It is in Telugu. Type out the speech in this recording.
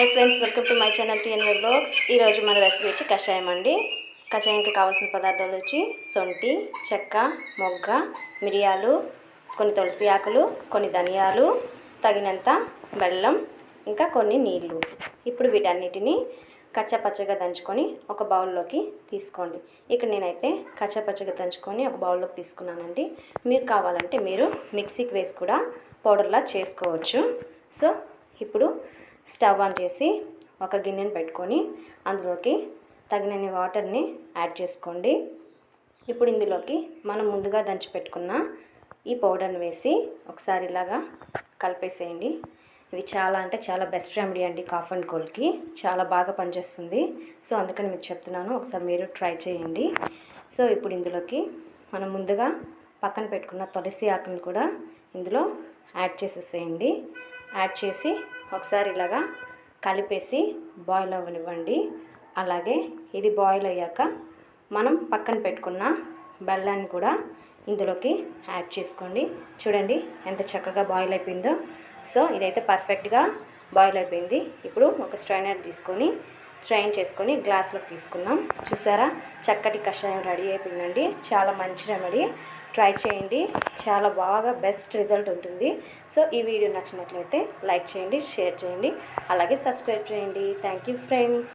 Hi friends, welcome to my channel TNY blogs. ఈరోజు మన రెసిపీ వచ్చి కషాయం అండి. కషాయంకి కావాల్సిన పదార్థాలు వచ్చి సొంటి, చెక్క, మొగ్గ, మిరియాలు, కొన్ని తులసి ఆకులు, కొన్ని ధనియాలు, తగినంత బెల్లం, ఇంకా కొన్ని నీళ్లు. ఇప్పుడు వీటన్నిటిని కచ్చపచ్చగా దంచుకొని ఒక బౌల్లోకి తీసుకోండి. ఇక్కడ నేనైతే కచ్చపచ్చగా దంచుకొని ఒక బౌల్లోకి తీసుకున్నానండి. మీరు కావాలంటే మీరు మిక్సీకి వేసి కూడా పౌడర్లా చేసుకోవచ్చు. సో ఇప్పుడు స్టవ్ ఆన్ చేసి ఒక గిన్నెని పెట్టుకొని అందులోకి తగినన్ని వాటర్ని యాడ్ చేసుకోండి. ఇప్పుడు ఇందులోకి మనం ముందుగా దంచి పెట్టుకున్న ఈ పౌడర్ని వేసి ఒకసారి ఇలాగా కలిపేసేయండి. ఇది చాలా అంటే చాలా బెస్ట్ రెమెడీ అండి. కాఫ్ అండ్ కోల్డ్కి చాలా బాగా పనిచేస్తుంది. సో అందుకని మీకు చెప్తున్నాను, ఒకసారి మీరు ట్రై చేయండి. సో ఇప్పుడు ఇందులోకి మనం ముందుగా పక్కన పెట్టుకున్న తులసి ఆకుని కూడా ఇందులో యాడ్ చేసేసేయండి. యాడ్ చేసి ఒకసారి ఇలాగా కలిపేసి బాయిల్ అవ్వనివ్వండి. అలాగే ఇది బాయిల్ అయ్యాక మనం పక్కన పెట్టుకున్న బెల్లాన్ని కూడా ఇందులోకి యాడ్ చేసుకోండి. చూడండి ఎంత చక్కగా బాయిల్ అయిపోయిందో. సో ఇదైతే పర్ఫెక్ట్గా బాయిల్ అయిపోయింది. ఇప్పుడు ఒక స్ట్రైనర్ తీసుకొని స్ట్రైన్ చేసుకొని గ్లాస్లోకి తీసుకుందాం. చూసారా, చక్కటి కషాయం రెడీ అయిపోయిందండి. చాలా మంచి రెమెడీ, ట్రై చేయండి. చాలా బాగా బెస్ట్ రిజల్ట్ ఉంటుంది. సో ఈ వీడియో నచ్చినట్లయితే లైక్ చేయండి, షేర్ చేయండి, అలాగే సబ్స్క్రైబ్ చేయండి. Thank you friends.